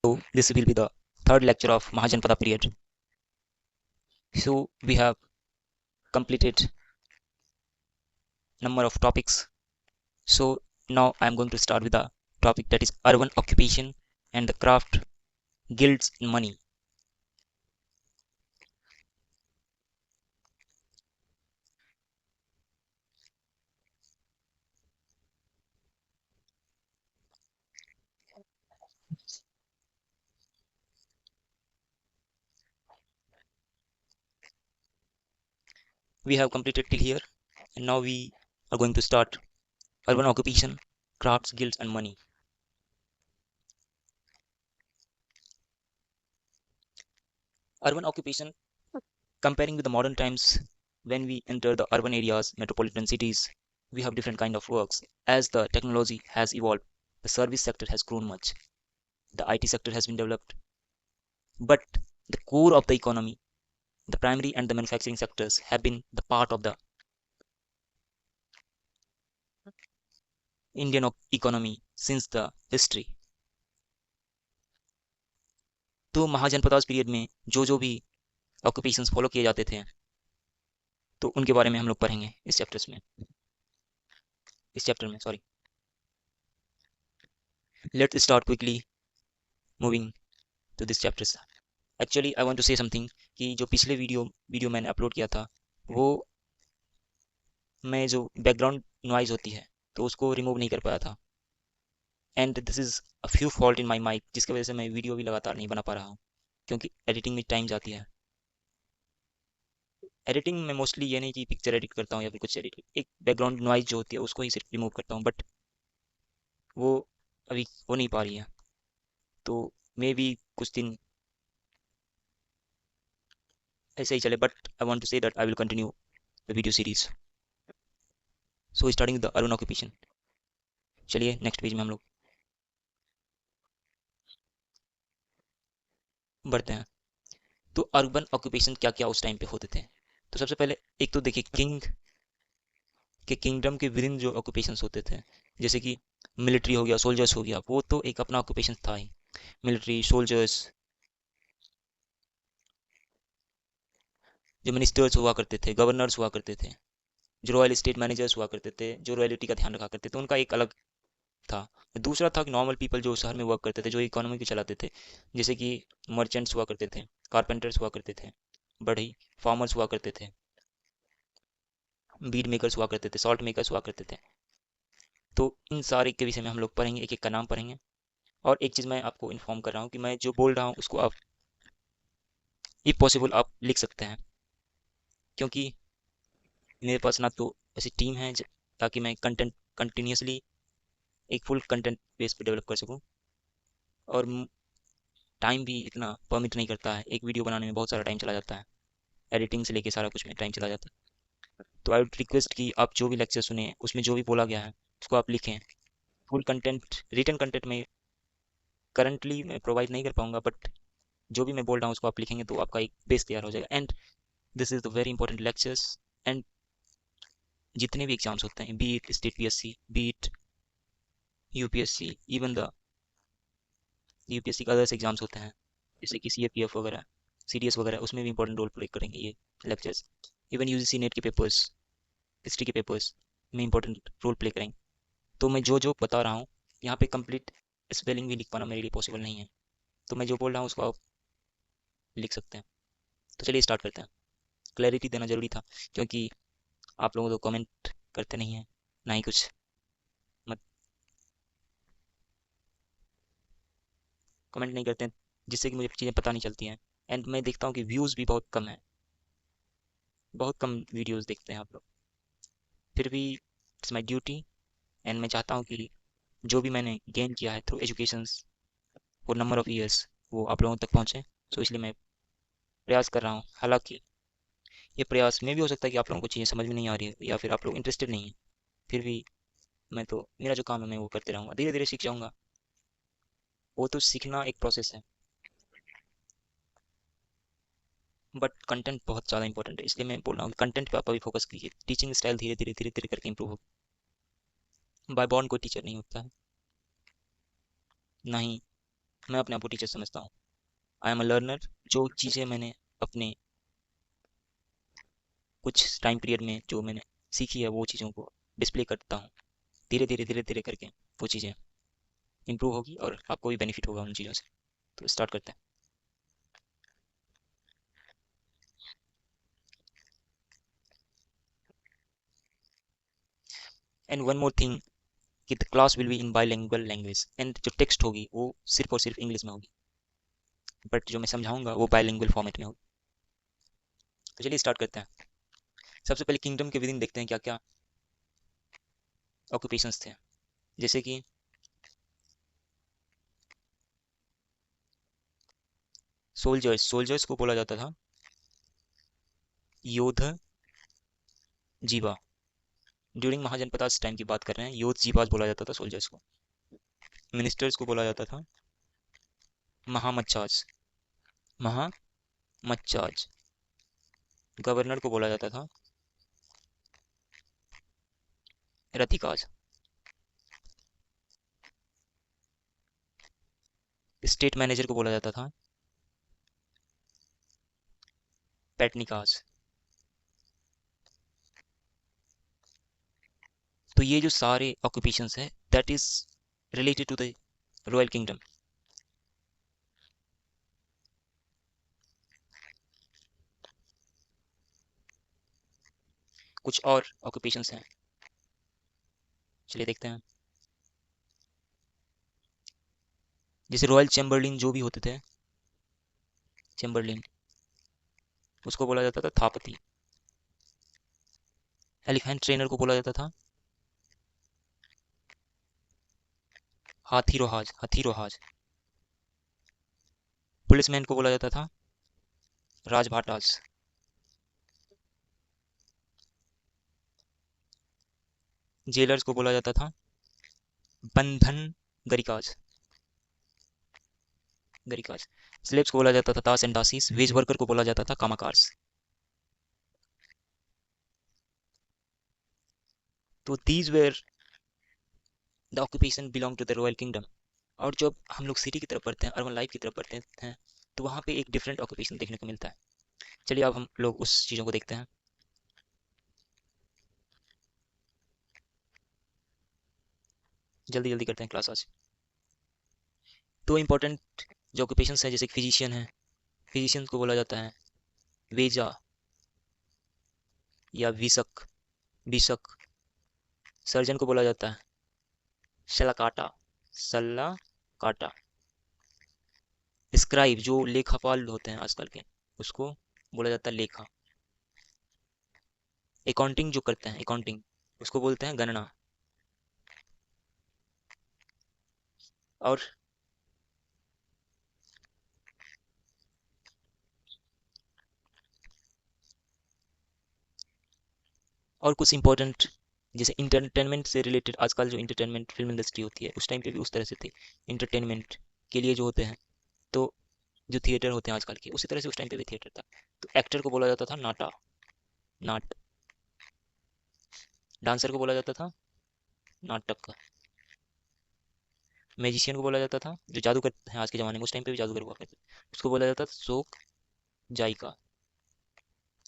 So this will be the third lecture of Mahajanpada period. So we have completed number of topics. So now I am going to start with the topic that is urban occupation and the craft, guilds and money. We have completed till here, and now we are going to start urban occupation, crafts, guilds and money. Urban occupation, comparing with the modern times, when we enter the urban areas, metropolitan cities, we have different kind of works. As the technology has evolved, the service sector has grown much, the IT sector has been developed, but the core of the economy, the primary and the manufacturing sectors have been the part of the Indian economy since the history. तो mahajanapadas period में जो भी occupations follow किए जाते थे, तो उनके बारे में हम लोग पढ़ेंगे इस चैप्टर में sorry. Let's start quickly moving to this chapters. Actually I want to say something कि जो पिछले वीडियो मैंने अपलोड किया था, वो मैं जो बैकग्राउंड नॉइज होती है तो उसको रिमूव नहीं कर पाया था, and this is a few fault in my mic, जिसकी वजह से मैं वीडियो भी लगातार नहीं बना पा रहा हूँ, क्योंकि एडिटिंग में टाइम जाती है. एडिटिंग में मोस्टली ये नहीं कि पिक्चर एडिट करता हूँ या फिर कुछ एडिट, एक बैकग्राउंड नॉइज जो होती है उसको ही सिर्फ रिमूव करता हूँ, बट वो अभी हो नहीं पा रही है. तो मे बी कुछ दिन ऐसे ही चले, but I want to say that I will continue the video series. So starting the urban occupation. चलिए नेक्स्ट पेज में हम लोग बढ़ते हैं. तो अर्बन ऑक्यूपेशन क्या क्या उस टाइम पे होते थे. तो सबसे पहले एक तो देखिए किंगडम के विद इन जो ऑक्यूपेशंस होते थे, जैसे कि मिलिट्री हो गया, सोल्जर्स हो गया, वो तो एक अपना ऑक्यूपेशन था ही. मिलिट्री, सोल्जर्स, जो मिनिस्टर्स हुआ करते थे, गवर्नर्स हुआ करते थे, जो रॉयल स्टेट मैनेजर्स हुआ करते थे, जो रॉयल्टी का ध्यान रखा करते थे, उनका एक अलग था. दूसरा था कि नॉर्मल पीपल जो शहर में वर्क करते थे, जो इकोनॉमी को चलाते थे, जैसे कि मर्चेंट्स हुआ करते थे, कारपेंटर्स हुआ करते थे, बढ़ई फार्मर्स हुआ करते थे, बीड मेकर्स हुआ करते थे, सॉल्ट मेकर्स हुआ करते थे. तो इन सारे के विषय में हम लोग पढ़ेंगे, एक एक का नाम पढ़ेंगे. और एक चीज़ मैं आपको इन्फॉर्म कर रहा हूँ कि मैं जो बोल रहा हूँ उसको आप इफ पॉसिबल आप लिख सकते हैं, क्योंकि मेरे पास ना तो ऐसी टीम है ताकि मैं कंटेंट कंटिन्यूसली एक फुल कंटेंट बेस पे डेवलप कर सकूं, और टाइम भी इतना परमिट नहीं करता है. एक वीडियो बनाने में बहुत सारा टाइम चला जाता है, एडिटिंग से लेके सारा कुछ में टाइम चला जाता है. तो आई वुड रिक्वेस्ट कि आप जो भी लेक्चर सुने उसमें जो भी बोला गया है उसको आप लिखें. फुल कंटेंट रिटन कंटेंट में करंटली मैं प्रोवाइड नहीं कर पाऊंगा, बट जो भी मैं बोल रहा हूँ उसको आप लिखेंगे तो आपका एक बेस तैयार हो जाएगा. And this is the very important lectures. And जितने भी एग्जाम्स होते हैं, B it state PSC, B it UPSC, even the UPSC का अदर्स एग्जाम्स होते हैं जैसे कि सीएपीएफ वगैरह, सीडीएस वगैरह, उसमें भी इंपॉर्टेंट रोल प्ले करेंगे ये लेक्चर्स. इवन यूजीसी नेट के पेपर्स, हिस्ट्री के पेपर्स में इंपॉर्टेंट रोल प्ले करेंगे. तो मैं जो जो बता रहा हूँ यहाँ पे कंप्लीट स्पेलिंग भी लिख पाना मेरे लिए पॉसिबल नहीं है, तो मैं जो बोल रहा हूँ उसको आप लिख सकते हैं. तो चलिए स्टार्ट करते हैं. क्लैरिटी देना जरूरी था, क्योंकि आप लोगों तो कमेंट करते नहीं हैं, ना ही कुछ मत कमेंट नहीं करते हैं, जिससे कि मुझे चीज़ें पता नहीं चलती हैं. एंड मैं देखता हूँ कि व्यूज़ भी बहुत कम है, बहुत कम वीडियोस देखते हैं आप लोग. फिर भी इट्स माई ड्यूटी, एंड मैं चाहता हूँ कि जो भी मैंने गेन किया है through educations for number of years वो आप लोगों तक पहुँचे. सो इसलिए मैं प्रयास कर रहा हूँ. हालांकि ये प्रयास में भी हो सकता है कि आप लोगों को चीज़ें समझ में नहीं आ रही है या फिर आप लोग इंटरेस्टेड नहीं है. फिर भी मैं तो मेरा जो काम है मैं वो करते रहूँगा, धीरे धीरे सीख जाऊँगा. वो तो सीखना एक प्रोसेस है, बट कंटेंट बहुत ज़्यादा इंपॉर्टेंट है. इसलिए मैं बोल रहा हूँ कंटेंट पे आप अभी फोकस कीजिए. टीचिंग स्टाइल धीरे धीरे करके इंप्रूव हो. बाय बॉर्न कोई टीचर नहीं होता है, ना ही मैं अपने आप को टीचर समझता हूँ। I am a learner. जो चीज़ें मैंने अपने कुछ टाइम पीरियड में जो मैंने सीखी है वो चीज़ों को डिस्प्ले करता हूँ। धीरे धीरे करके वो चीज़ें इंप्रूव होगी और आपको भी बेनिफिट होगा उन चीज़ों से। तो स्टार्ट करते हैं। एंड वन मोर थिंग कि the class will be in bilingual language and जो टेक्स्ट होगी वो सिर्फ और सिर्फ इंग्लिश में होगी, बट जो मैं समझाऊंगा वो बाईलिंगुअल फॉर्मेट में होगी। तो चलिए स्टार्ट करते हैं। सबसे पहले किंगडम के विद इन देखते हैं क्या क्या ऑक्यूपेशंस थे। जैसे कि सोल्जर्स, सोल्जर्स को बोला जाता था योद्ध जीवा। ड्यूरिंग महाजनपदास टाइम की बात कर रहे हैं, योद्ध जीवास बोला जाता था सोल्जर्स को। मिनिस्टर्स को बोला जाता था महामच्चाज, महामच्चाज। गवर्नर को बोला जाता था रथिकाज। स्टेट मैनेजर को बोला जाता था पेटनिकाज। तो ये जो सारे ऑक्यूपेशंस है that is related to the royal kingdom. कुछ और ऑक्यूपेशंस हैं, चलिए देखते हैं। जैसे रॉयल चैम्बरलिन जो भी होते थे, चैम्बरलिन, उसको बोला जाता था थापती। एलिफेंट ट्रेनर को बोला जाता था हाथी रोहाज। पुलिसमैन को बोला जाता था राजभाटास। जेलर्स को बोला जाता था बंधन गरिकाज, गरिकाज। स्लेव्स को बोला जाता था दास एंड दासीस। वेज वर्कर को बोला जाता था कामाकार्स। तो these were the occupation belong to the royal kingdom. और जब हम लोग सिटी की तरफ पढ़ते हैं, अर्बन लाइफ की तरफ पढ़ते हैं, तो वहाँ पे एक डिफरेंट ऑक्यूपेशन देखने को मिलता है। चलिए अब हम लोग उस चीज़ों को देखते हैं। जल्दी जल्दी करते हैं क्लास आज। तो इम्पोर्टेंट जो ऑक्यूपेशंस हैं, जैसे फिजिशियन है, फिजिशियन को बोला जाता है वेजा या विसक, बिशक। सर्जन को बोला जाता है शलाकाटा, सल्ला काटा। स्क्राइब जो लेखापाल होते हैं आजकल के, उसको बोला जाता है लेखा। अकाउंटिंग जो करते हैं, अकाउंटिंग, उसको बोलते हैं गणना। और और कुछ इंपॉर्टेंट जैसे इंटरटेनमेंट से रिलेटेड, आजकल जो इंटरटेनमेंट फिल्म इंडस्ट्री होती है उस टाइम पे भी उस तरह से थी। इंटरटेनमेंट के लिए जो होते हैं, तो जो थिएटर होते हैं आजकल के, उसी तरह से उस टाइम पे भी थिएटर था। तो एक्टर को बोला जाता था नाटा, नाट। डांसर को बोला जाता था नाटक। मैजिशियन को बोला जाता था जो जादू करते हैं आज के ज़माने में, उस टाइम पे भी जादूगर हुआ करते थे, उसको बोला जाता था शोक जायका।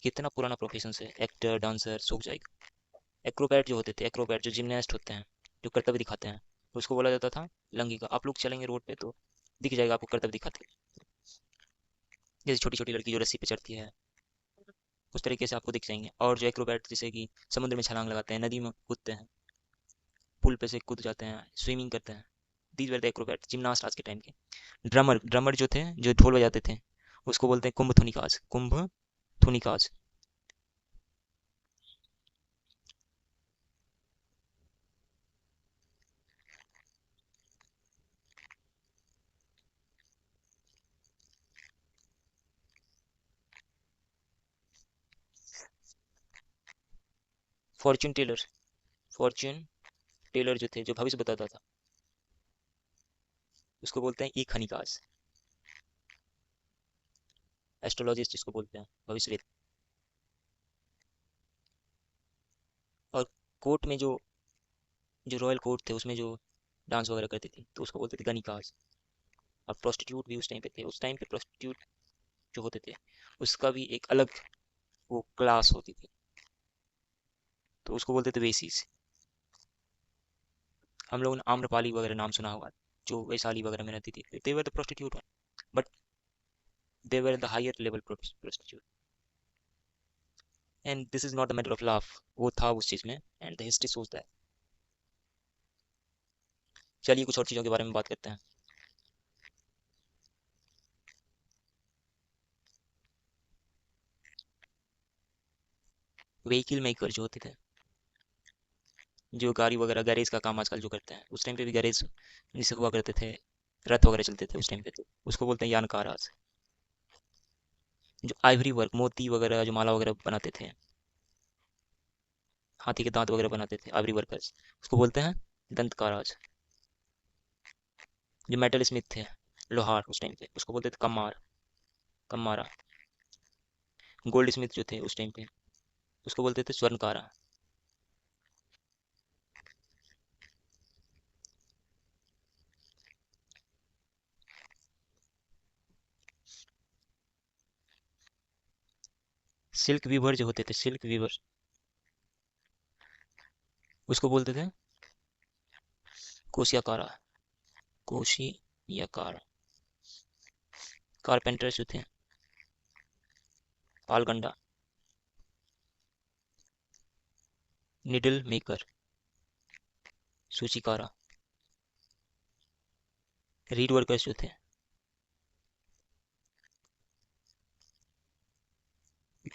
कितना पुराना प्रोफेशन है, एक्टर, डांसर, शोक जायका। एक्रोबैट जो होते थे, एक्रोबैट जो जिमनास्ट होते हैं, जो कर्तव्य दिखाते हैं, उसको बोला जाता था लंगिका। आप लोग चलेंगे रोड पे तो दिख जाएगा आपको कर्तव्य दिखाते, जैसे छोटी छोटी लड़की जो रस्सी पे चढ़ती है, उस तरीके से आपको दिख जाएंगे। और जो एक्रोबैट जैसे कि समुद्र में छलांग लगाते हैं, नदी में कूदते हैं, पुल पे से कूद जाते हैं, स्विमिंग करते हैं, these were the Acrobat, gymnast आज के टाइम के। ड्रमर, ड्रमर जो थे, जो ढोल बजाते थे, उसको बोलते हैं कुंभ थुनिकाज, कुंभ थुनिकाज। फॉर्च्यून टेलर, फॉर्च्यून टेलर जो थे, जो भविष्य बताता था, उसको बोलते हैं ई खनिकाज। एस्ट्रोलॉजिस्ट जिसको बोलते हैं, भविष्य। और कोर्ट में जो रॉयल कोर्ट थे उसमें जो डांस वगैरह करती थी, तो उसको बोलते थे गणिकाज। और प्रोस्टिट्यूट भी उस टाइम पे थे। उस टाइम पे प्रोस्टिट्यूट जो होते थे उसका भी एक अलग वो क्लास होती थी, तो उसको बोलते थे वेसीज। हम लोगों ने आम्रपाली वगैरह नाम सुना होगा, जो वैशाली वगैरह में रहती थी, they were the prostitute one, but they were the higher level prostitute. And this is not the matter of laugh, वो था उस चीज़ में, एंड द हिस्ट्री सोच दैट। चलिए कुछ और चीज़ों के बारे में बात करते हैं। व्हीकल मेकर जो होते थे, जो गाड़ी वगैरह गैरेज का काम आजकल जो करते हैं, उस टाइम पे भी गैरेज जिसे हुआ करते थे, रथ वगैरह चलते थे उस टाइम पे, तो उसको बोलते हैं यानकाराज। जो आइवरी वर्क, मोती वगैरह जो माला वगैरह बनाते थे, हाथी के दांत वगैरह बनाते थे, आइवरी वर्कर्स, उसको बोलते हैं दंतकाराज। जो मेटल स्मिथ थे, लोहार उस टाइम पे, उसको बोलते थे कम्मार, कम्मारा। गोल्ड स्मिथ जो थे उस टाइम पे, उसको बोलते थे स्वर्णकारा। सिल्क वीवर जो होते थे, सिल्क वीवर, उसको बोलते थे कोशियाकारा, कोशियाकारा। कारपेंटर्स जो थे, पालगंडा। निडल मेकर, सूचिकारा। रीड वर्कर्स जो थे,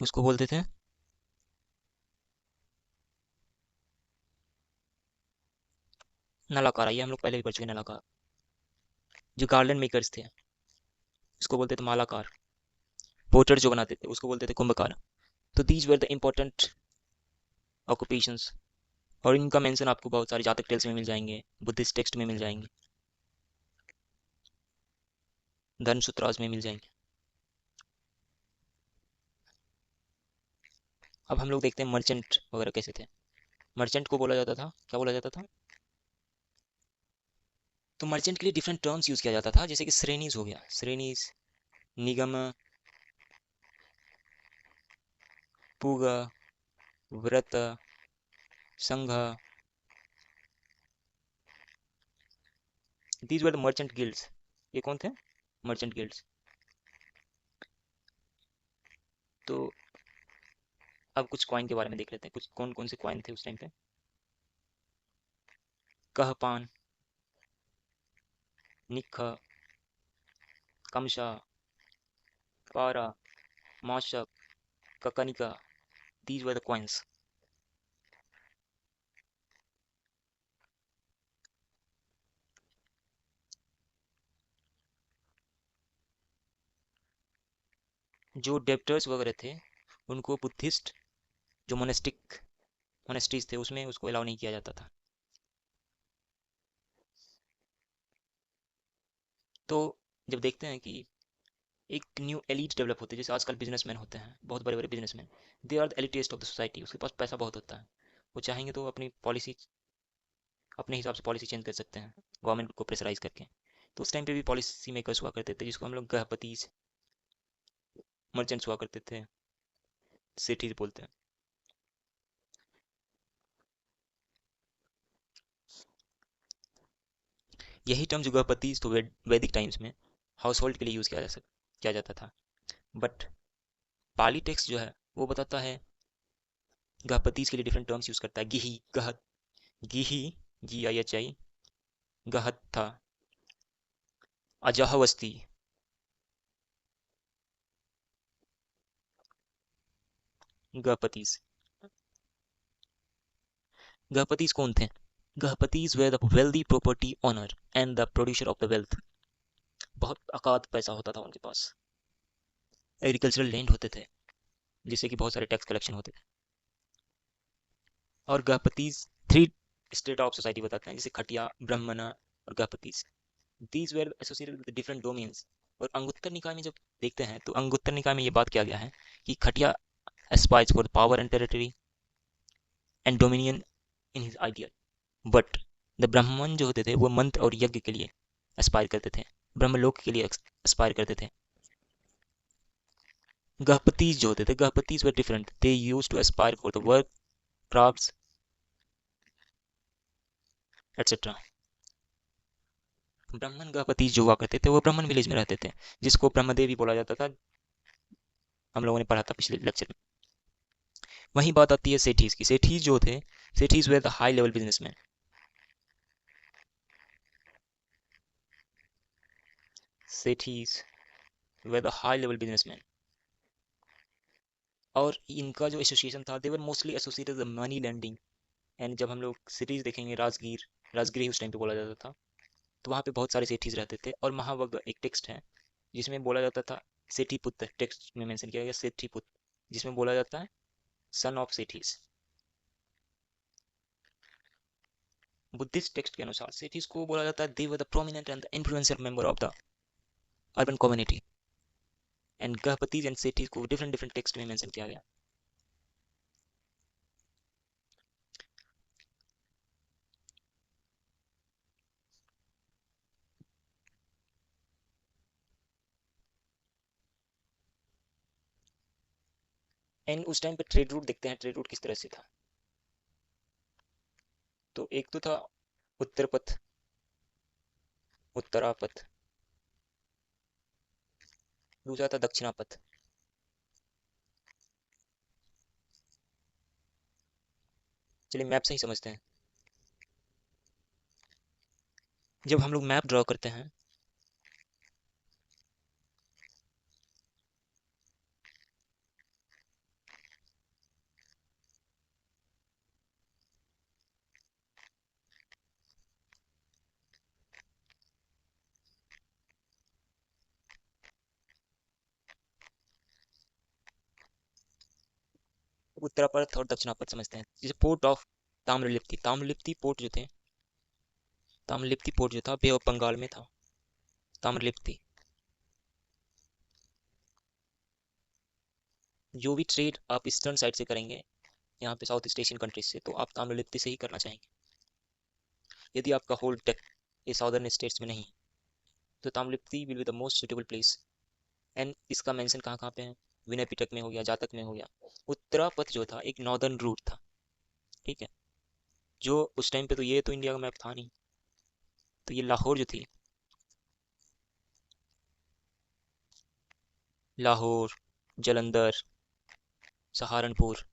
उसको बोलते थे नलाकारा। ये हम लोग पहले भी पढ़ चुके हैं, नलाकार। जो गार्डन मेकर्स थे उसको बोलते थे मालाकार। पोर्टर जो बनाते थे उसको बोलते थे कुंभकार। तो these were the important occupations, और इनका मेंशन आपको बहुत सारे जातक टेल्स में मिल जाएंगे, बुद्धिस्ट टेक्स्ट में मिल जाएंगे, धर्म सूत्रास में मिल जाएंगे। अब हम लोग देखते हैं मर्चेंट वगैरह कैसे थे। मर्चेंट को बोला जाता था, क्या बोला जाता था? तो मर्चेंट के लिए डिफरेंट टर्म्स यूज किया जाता था, जैसे कि श्रेणीज हो गया, श्रेणीज, निगम, पूग, व्रत, संघ। These were the merchant guilds. ये कौन थे? Merchant guilds. तो अब कुछ कॉइन के बारे में देख लेते हैं, कुछ कौन कौन से कॉइन थे उस टाइम पे। कहपान, निख, कमशा, पारा, मौशक, ककनिका। These were the coins. जो डेप्टर्स वगैरह थे उनको बुद्धिस्ट जो मोनेस्टिक मोनेस्ट्रीज थे उसमें उसको अलाउ नहीं किया जाता था। तो जब देखते हैं कि एक न्यू एलिट डेवलप होती है, जैसे आजकल बिजनेसमैन होते हैं, बहुत बड़े बड़े businessman, they are the elitest of the society. उसके पास पैसा बहुत होता है, वो चाहेंगे तो अपनी पॉलिसी, अपने हिसाब से पॉलिसी चेंज कर सकते हैं गवर्नमेंट को प्रेशराइज करके। तो उस टाइम पे भी पॉलिसी मेकर्स हुआ करते थे, जिसको हम लोग गृहपति, मर्चेंट्स हुआ करते थे, सिटीज बोलते हैं। यही टर्म जो गृहपति तो वैदिक टाइम्स में हाउस होल्ड के लिए यूज़ किया जाता था, बट पाली टेक्स्ट जो है वो बताता है गृहपति के लिए डिफरेंट टर्म्स यूज़ करता है। गिही, गहत, गिही, GIHI, गहत था, अजाहवस्ती। गृहपतिस, गृहपतिस कौन थे? गृहपतिस were the wealthy property owner and the producer of the wealth. बहुत अकाध पैसा होता था उनके पास, एग्रीकल्चरल लैंड होते थे जिससे कि बहुत सारे टैक्स कलेक्शन होते थे। और गृहपतिस थ्री स्टेट ऑफ सोसाइटी बताते हैं, जैसे खटिया, ब्राह्मण और गृहपतिस। These were associated with different domains. और अंगुत्तर निकाय में जब देखते हैं तो अंगुत्तर निकाय में ये बात किया गया है कि खटिया aspires for power and territory and dominion in his idea, but the ब्राह्मण जो होते थे वो मंत्र और यज्ञ के लिए एस्पायर करते थे, ब्रह्मलोक के लिए एस्पायर करते थे। गहपतीज जो होते थे, गहपतीज were different, they use to aspire for the work, crafts etcetera. ब्राह्मण गहपति जो हुआ करते थे वो ब्राह्मण विलेज में रहते थे, जिसको ब्रह्मदेव भी बोला जाता था। हम लोगों ने पढ़ा था पिछले लेक्चर में। वहीं बात आती है सेठीज की। सेठीज जो थे, सेठीज were the high level businessman. सेठीज were the high level businessman. और इनका जो एसोसिएशन था, they were mostly associated with money lending. And जब हम लोग सिटीज देखेंगे, राजगीर, राजगिरी उस टाइम पे बोला जाता था, तो वहाँ पे बहुत सारे सेठीज रहते थे। और महावग एक टेक्स्ट है जिसमें बोला जाता था, सेठी पुत्र टेक्स्ट में मेंशन किया गया, सेठी पुत्र, जिसमें बोला जाता है सन ऑफ सेठीज। बुद्धिस्ट टेक्स्ट के अनुसार सेठीज को बोला जाता है they were the prominent and the influential member of the urban community. And गहपतीज एंड सेठीज को डिफरेंट डिफरेंट टेक्स्ट में मेंशन किया गया। एंड उस टाइम पे ट्रेड रूट देखते हैं, ट्रेड रूट किस तरह से था। तो एक तो था उत्तर पथ, उत्तरापथ। दूसरा था दक्षिणापथ। चलिए मैप से ही समझते हैं। जब हम लोग मैप ड्रॉ करते हैं, उत्तरापथ और दक्षिणापथ समझते हैं। जैसे port of Tamralipti, Tamralipti port जो थे, ताम्रलिप्ति पोर्ट जो था बे ऑफ बंगाल में था, ताम्रलिप्ति। जो भी ट्रेड आप ईस्टर्न साइड से करेंगे, यहाँ पे साउथ ईस्ट एशियन कंट्रीज से, तो आप ताम्रलिप्ति से ही करना चाहेंगे। यदि आपका होल्ड टेक ये साउदर्न स्टेट्स में नहीं, तो Tamralipti will be the most suitable place. And इसका मेंशन कहाँ कहाँ पे है, विनय पिटक में हो गया, जातक में हो गया। उत्तरापथ जो था एक नॉर्दर्न रूट था, ठीक है, जो उस टाइम पे तो ये तो इंडिया का मैप था नहीं, तो ये लाहौर जो थी, लाहौर, जलंधर, सहारनपुर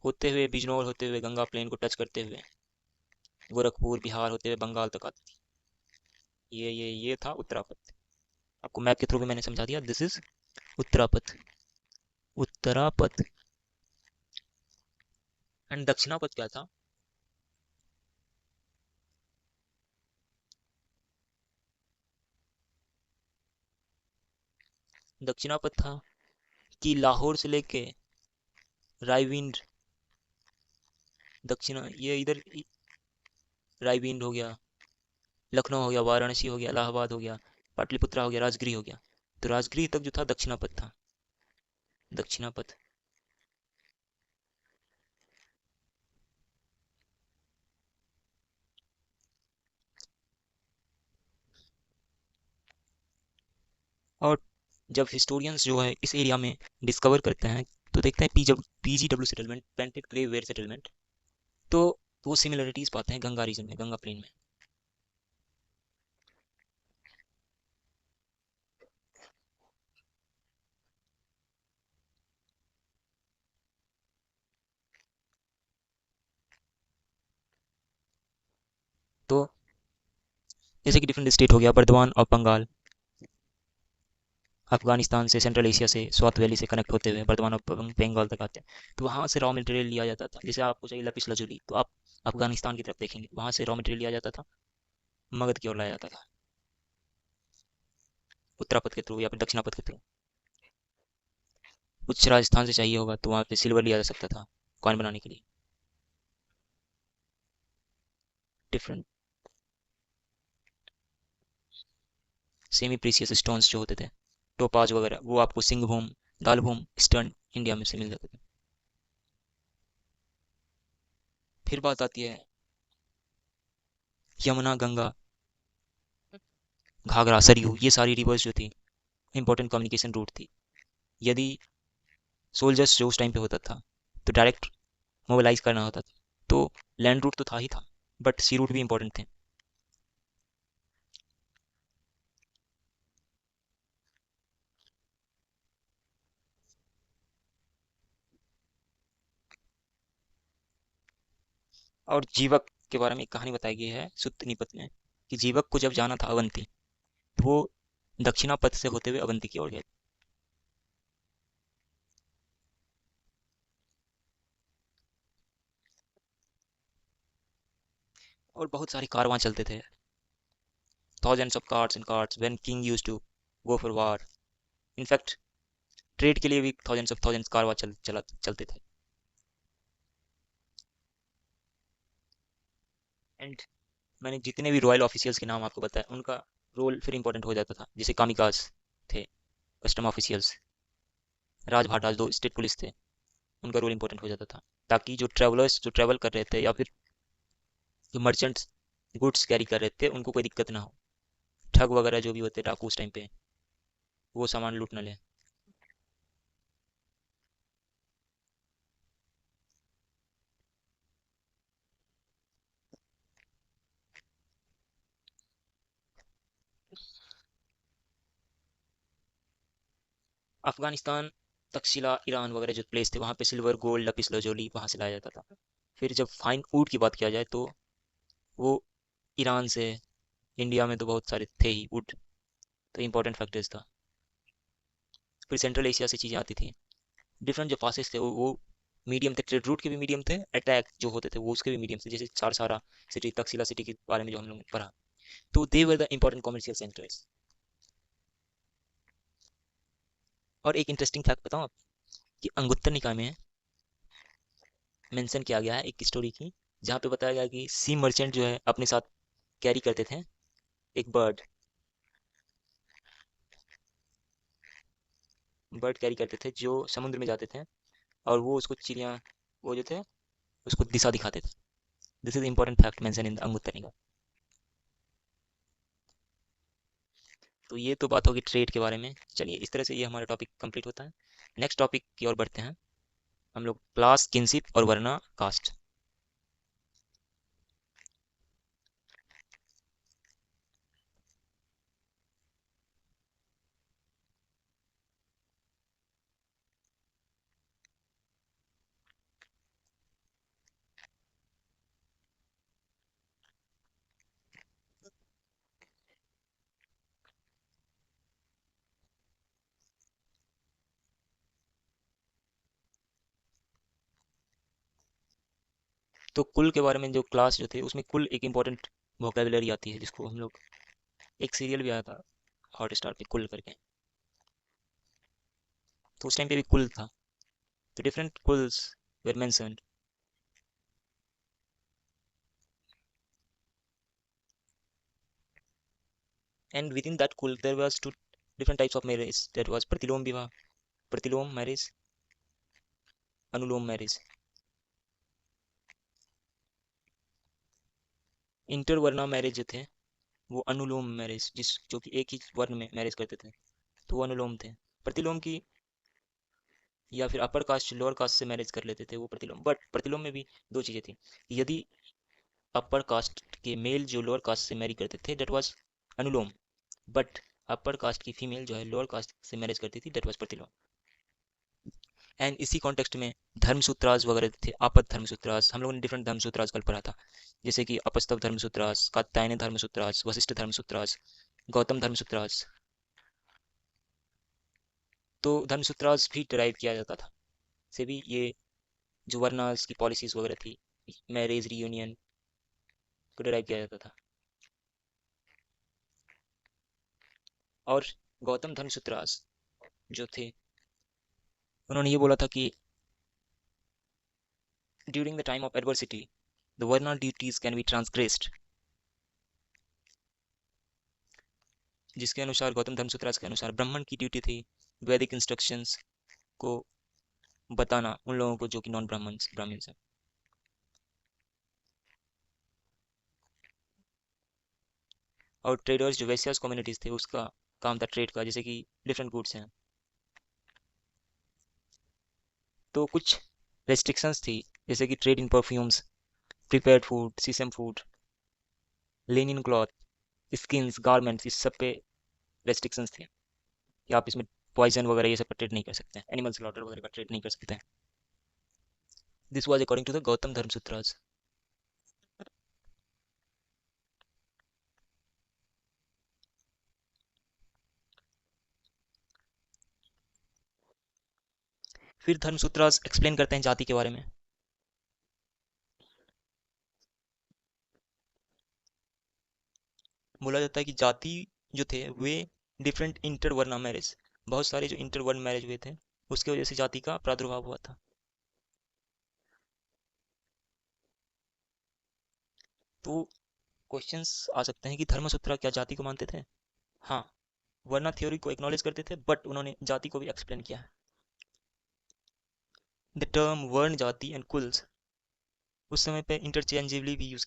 होते हुए, बिजनौर होते हुए, गंगा प्लेन को टच करते हुए, गोरखपुर, बिहार होते हुए बंगाल तक आती थी। ये था उत्तरापथ। आपको मैप के थ्रू भी मैंने समझा दिया, this is Uttarapatha. Uttarapatha. And Dakshinapatha क्या था? दक्षिणापथ था कि लाहौर से लेके रायविंड, दक्षिणा ये इधर रायविंड हो गया, लखनऊ हो गया, वाराणसी हो गया, इलाहाबाद हो गया, पाटलिपुत्रा हो गया, राजगिरी हो गया। तो राजगिरी तक जो था दक्षिणापथ था, दक्षिणापथ। और जब हिस्टोरियंस जो है इस एरिया में डिस्कवर करते हैं, तो देखते हैं PGW settlement, painted grey ware settlement, तो वो सिमिलरिटीज पाते हैं गंगा रीजन में, गंगा प्लेन में। तो जैसे कि डिफरेंट स्टेट हो गया, बर्दवान और बंगाल, अफगानिस्तान से, सेंट्रल एशिया से, स्वात वैली से कनेक्ट होते हुए बर्दवान और बंगाल तक आते हैं। तो वहाँ से रॉ मटेरियल लिया जाता था। जैसे आपको चाहिए लपिस लजुली, तो आप अफगानिस्तान की तरफ देखेंगे, वहाँ से रॉ मटेरियल लिया जाता था, मगध की ओर लाया जाता था, उत्तरापथ के थ्रू या फिर दक्षिणापथ के थ्रू। कुछ राजस्थान से चाहिए होगा तो वहाँ पे सिल्वर लिया जा सकता था कॉइन बनाने के लिए। डिफरेंट सेमी प्रीसियस स्टोन्स जो होते थे, टोपाज वगैरह, वो आपको सिंहभूम, दालभूम, ईस्टर्न इंडिया में से मिल जाते थे। फिर बात आती है यमुना, गंगा, घाघरा, सरयू, ये सारी रिवर्स जो थी इंपॉर्टेंट कम्युनिकेशन रूट थी। यदि सोल्जर्स जो उस टाइम पे होता था तो डायरेक्ट मोबिलाइज करना होता था, तो लैंड रूट तो था ही था, बट सी रूट भी इंपॉर्टेंट थे। और जीवक के बारे में एक कहानी बताई गई है सुत्त निपत में, कि जीवक को जब जाना था अवंती, तो वो दक्षिणा पथ से होते हुए अवंती की ओर गए। और बहुत सारे कारवां चलते थे, thousands of carts and carts when king used to go for war. In fact trade के लिए भी thousands कारवां चलते थे। एंड मैंने जितने भी रॉयल ऑफिशियल्स के नाम आपको बताया, उनका रोल फिर इंपॉर्टेंट हो जाता था। जैसे कामिकाज थे, कस्टम ऑफिशियल्स, राजभाटाज, दो स्टेट पुलिस थे, उनका रोल इंपॉर्टेंट हो जाता था, ताकि जो ट्रेवलर्स जो ट्रेवल कर रहे थे या फिर जो मर्चेंट्स गुड्स कैरी कर रहे थे उनको कोई दिक्कत ना हो। ठग वगैरह जो भी होते डाकू उस टाइम पे, वो सामान लूट ना ले। अफगानिस्तान, तक्षशिला, ईरान वगैरह जो प्लेस थे, वहाँ पे सिल्वर, गोल्ड, लपिस लजोली वहाँ से लाया जाता था। फिर जब फाइन वुड की बात किया जाए तो वो ईरान से, इंडिया में तो बहुत सारे थे ही वुड, तो इंपॉर्टेंट फैक्टर्स था। फिर सेंट्रल एशिया से चीज़ें आती थी। डिफरेंट जो पासेस थे वो मीडियम थे, ट्रेड रूट के भी मीडियम थे, अटैक जो होते थे वो उसके भी मीडियम थे। जैसे सारसारा सिटी, तक्षशिला सिटी के बारे में जो हम लोग ने पढ़ा, तो they were the important commercial centres. और एक इंटरेस्टिंग फैक्ट बताऊँ आप, कि अंगुत्तर निकाय में मेंशन किया गया है एक स्टोरी की, जहाँ पे बताया गया कि सी मर्चेंट जो है अपने साथ कैरी करते थे एक बर्ड, कैरी करते थे जो समुद्र में जाते थे, और वो उसको चिड़िया, वो जो थे उसको दिशा दिखाते थे। This is important fact mention in the Anguttara निकाय। तो ये तो बात होगी ट्रेड के बारे में। चलिए, इस तरह से ये हमारा टॉपिक कंप्लीट होता है। नेक्स्ट टॉपिक की ओर बढ़ते हैं हम लोग, क्लास, किनशिप और वरना कास्ट। तो कुल के बारे में, जो क्लास जो थे उसमें कुल एक इंपॉर्टेंट वोकेबलरी आती है, जिसको हम लोग, एक सीरियल भी आया था हॉट स्टार पे कुल करके, तो उस टाइम पे भी कुल था, तो different कुल्स were mentioned. And within that kul there was two different types of marriage, that was pratilom vivaह, pratilom marriage, anulom marriage. इंटरवर्णा मैरिज जो थे वो अनुलोम मैरिज, जिस जो कि एक ही वर्ण में मैरिज करते थे, तो वो अनुलोम थे। प्रतिलोम की, या फिर अपर कास्ट लोअर कास्ट से मैरिज कर लेते थे, वो प्रतिलोम। बट प्रतिलोम में भी दो चीज़ें थी, यदि अपर कास्ट के मेल जो लोअर कास्ट से मैरी करते थे, that was anuloma, but upper caste की फीमेल जो है लोअर कास्ट से मैरिज करती थी, डेट वाज प्रतिलोम। एंड इसी कॉन्टेक्स्ट में धर्मसूत्रास वगैरह थे, आपद धर्मसूत्रास, हम लोगों ने डिफरेंट धर्मसूत्रास कल पढ़ा था, जैसे कि अपस्तव धर्मसूत्रास, कात्यायन धर्मसूत्रास, वशिष्ठ धर्मसूत्रास, गौतम धर्मसूत्रास। तो धर्मसूत्रास भी डराइव किया जाता था, से भी ये जो वर्नास की पॉलिसीज वगैरह थी, मैरिज रीयूनियन, को डराइव किया जाता था। और गौतम धर्मसूत्रास जो थे, उन्होंने ये बोला था कि during the time of adversity the varnal duties can be transgressed, जिसके अनुसार, गौतम धर्मसूत्रास के अनुसार, ब्राह्मण की ड्यूटी थी वैदिक इंस्ट्रक्शंस को बताना उन लोगों को जो कि नॉन ब्राह्मण्स हैं। और ट्रेडर्स जो वैश्यास कम्युनिटीज थे उसका काम था ट्रेड का, जैसे कि डिफरेंट गुड्स हैं। तो कुछ रेस्ट्रिक्शंस थी, जैसे कि trade in perfumes, prepared food, sesame food, linen cloth, skins, garments, इस सब पे रेस्ट्रिक्शंस थे कि आप इसमें पॉइजन वगैरह ये सब का ट्रेड नहीं कर सकते हैं, एनिमल स्लॉटर वगैरह का ट्रेड नहीं कर सकते हैं। This was according to the Gautama धर्मसूत्रास। फिर धर्मसूत्रास एक्सप्लेन करते हैं जाति के बारे में। बोला जाता है कि जाति जो थे वे डिफरेंट इंटरवर्ण मैरिज, बहुत सारे जो इंटरवर्ण मैरिज हुए थे उसके वजह से जाति का प्रादुर्भाव हुआ था। तो क्वेश्चंस आ सकते हैं कि धर्मसूत्रा क्या जाति को मानते थे? हाँ, वर्ण थ्योरी को एक्नॉलेज करते थे, बट उन्होंने जाति को भी एक्सप्लेन किया है। द टर्म वर्ण, जाति एंड कुल्स उस समय पे इंटरचेंजेबली भी यूज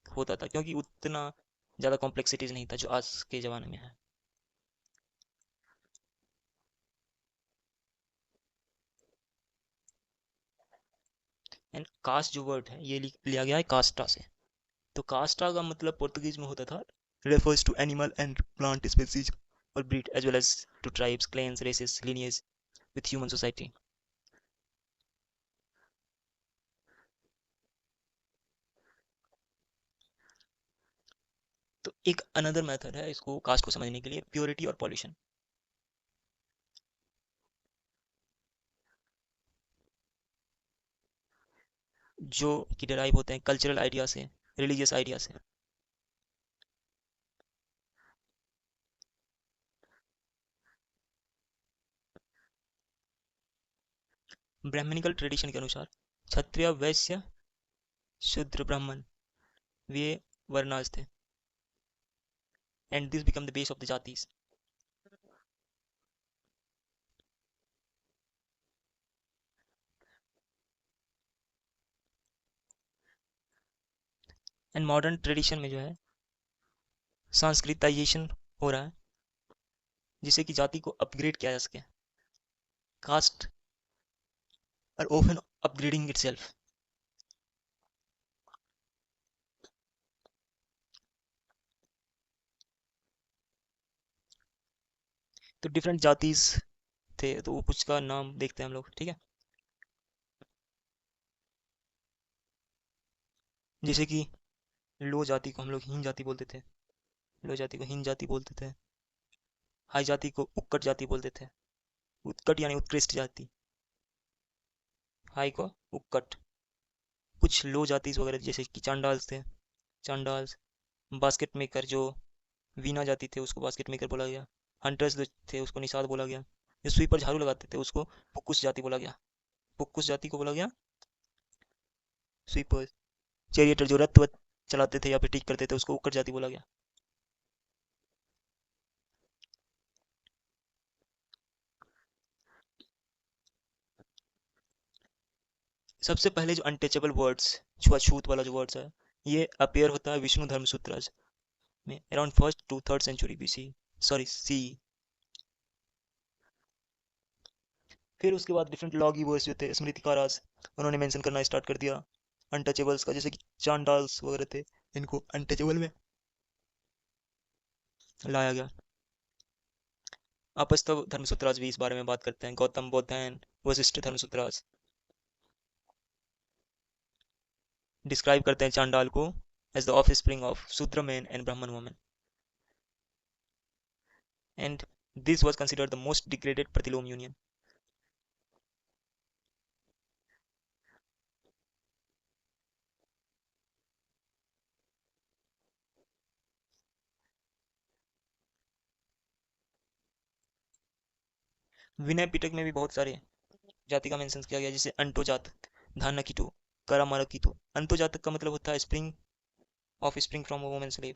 होता था, क्योंकि उतना ज़्यादा कॉम्प्लेक्सिटीज नहीं था जो आज के ज़माने में है। एंड कास्ट जो वर्ड है ये लिया गया है कास्टा से। तो कास्टा का मतलब पुर्तगीज में होता था refers to animal and plant species और breed as well as to tribes, clans, races, lineage with human society। तो एक अनदर मेथड है इसको कास्ट को समझने के लिए, प्योरिटी और पॉल्यूशन। जो कि डिराइव होते हैं कल्चरल आइडिया से, रिलीजियस आइडिया से। ब्राह्मणिकल ट्रेडिशन के अनुसार क्षत्रिय, वैश्य, शूद्र, ब्राह्मण वे वर्णास थे, and this become the base of the जातिस। एंड मॉडर्न ट्रेडिशन में जो है सांस्कृताइजेशन हो रहा है, जिससे कि जाति को अपग्रेड किया जा सके। Caste are often upgrading itself. तो डिफरेंट जातिस थे, तो वो कुछ का नाम देखते हैं हम लोग, ठीक है। जैसे कि लो जाति को हम लोग हीन जाति बोलते थे, लो जाति को हीन जाति बोलते थे। हाई जाति को उक्कट जाति बोलते थे, उत्कट यानी उत्कृष्ट जाति, हाई को उक्कट। कुछ लो जाति वगैरह जैसे कि चांडाल्स थे, चांडाल्स। बास्केट मेकर जो वीना जाति थे उसको बास्केट मेकर बोला गया। हंटर्स जो थे उसको निषाद बोला गया। जो स्वीपर झाड़ू लगाते थे उसको पुक्कुस जाति बोला गया, पुक्कुस जाति को बोला गया स्वीपर। चैरियटर जो रथ वथ चलाते थे या फिर ठीक करते थे उसको उक्कट जाति बोला गया। सबसे पहले जो अनटचेबल वर्ड्स, छुआछूत वाला जो वर्ड्स है, ये अपेयर होता है विष्णु धर्म सूत्रास में around first to third century BC, sorry C. फिर उसके बाद डिफरेंट लॉगी वर्ड्स जो थे स्मृतिकारास, उन्होंने मेंशन करना स्टार्ट कर दिया अनटचेबल्स का, जैसे कि चांडाल्स वगैरह थे, इनको अनटचेबल में लाया गया। आपस्तव धर्मसूत्रास भी इस बारे में बात करते हैं, गौतम बुद्ध वशिष्ठ धर्मसूत्रास डिस्क्राइब करते हैं चांडाल को as the offspring of Shudra man and Brahmin women, and this was considered the most degraded pratiloma union. Vinaya Pitaka में भी बहुत सारे जाति का मेंशन किया गया, जैसे अंटो जातक, धाना कीटो, करामारा कीटो। अंतो जातक का मतलब होता है spring of spring from a women slave,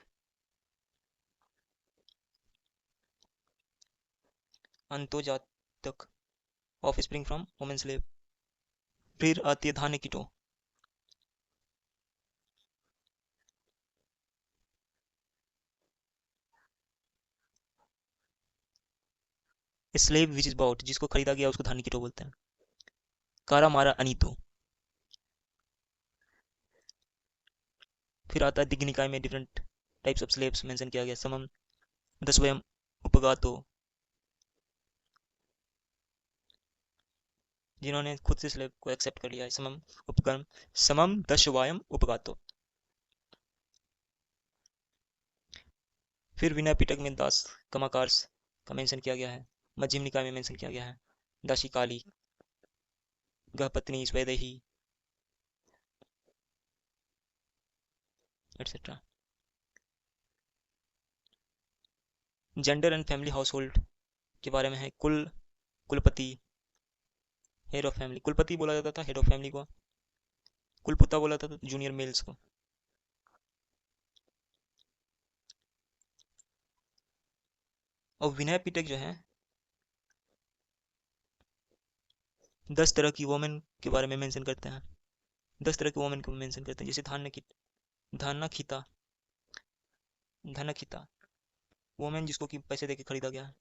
अंतो जातक of spring from women slave. फिर आती है धाने कीटो। स्लेव विच इज बॉट, जिसको खरीदा गया उसको धानिकीटो बोलते हैं। कारा मारा अनीतो। फिर आता है दिग्घ निकाय में different types of slaves mention किया गया। समम दस्वयम उपगातो, जिन्होंने खुद से स्लेव को एक्सेप्ट कर लिया है। समम उपकर्म, समम दशवायम उपगातो। फिर विनय पिटक में दास कमाकार्स का मेंशन किया गया है। मध्यम निकाय में मेंशन किया गया है दासी काली, गहपत्नी स्वैदेही, etcetera. Gender and family household के बारे में है। कुल, कुलपति, हेड ऑफ फैमिली। कुलपति बोला जाता था हेड ऑफ फैमिली को, कुलपुता बोला जाता था जूनियर मेल्स को। और विनय पिटक जो है 10 तरह की वोमेन के बारे में मेंशन करते हैं। 10 तरह की वोमेन को मेंशन करते हैं, जैसे धान्यखिता, धनखिता वोमेन जिसको कि पैसे देके खरीदा गया है।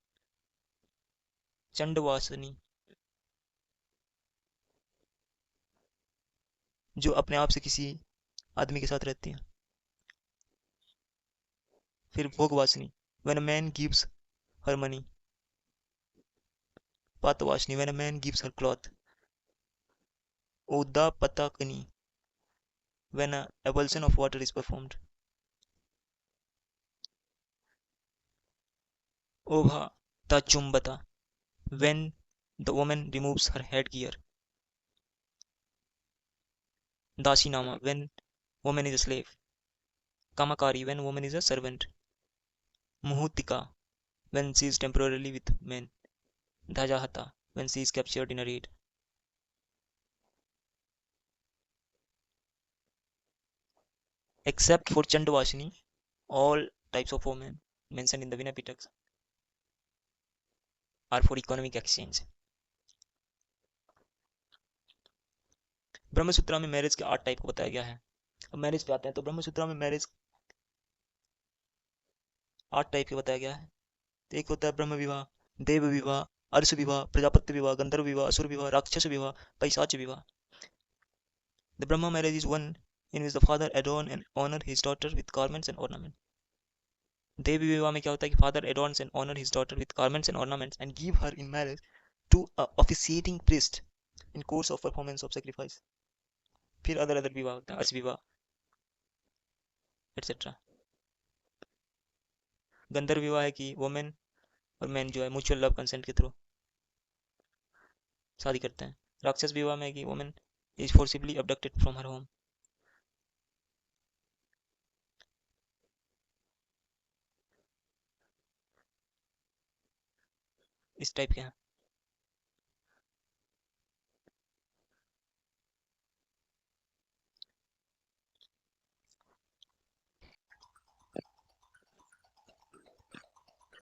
चंडवासनी, जो अपने आप से किसी आदमी के साथ रहती है। फिर भोगवासनी, when a man gives her money. पातवासनी, when a man gives her cloth. उदापताकनी, when a ablution of water is performed. ओभा ताचुम्बता, when the woman removes her headgear. दासीनामा, when woman is a slave. Kamakari, when woman is a servant. Muhutika, when she is temporarily with men. Dhajahata, when she is captured in a raid. Except for Chandavashini, all types of women mentioned in the Vinaya Pitaks are for economic exchange. Brahmasutra में marriage के 8 type को बताया गया है। अब marriage पे आते हैं, तो ब्रह्मसूत्रा में मैरिज 8 टाइप के बताया गया है। तो एक होता है ब्रह्म विवाह, देव विवाह, अर्ष विवाह, प्रजापत्य विवाह, गंधर्व विवाह, असुर विवाह, राक्षस विवाह, पैशाच विवाह। The Brahma marriage is one in which the father adorn and honor his daughter with garments and ornaments. देवी विवाह में क्या होता है कि father adorns and honor his daughter with garments and ornaments and give her in marriage to a officiating priest in course of performance of sacrifice. फिर other विवाह होता है, अर्ष विवाह एटसेट्रा। गंधर्व विवाह है कि वोमेन और मैन जो है म्यूचुअल लव कंसेंट के थ्रू शादी करते हैं। राक्षस विवाह में है कि women is forcibly abducted from her home. इस टाइप के हैं।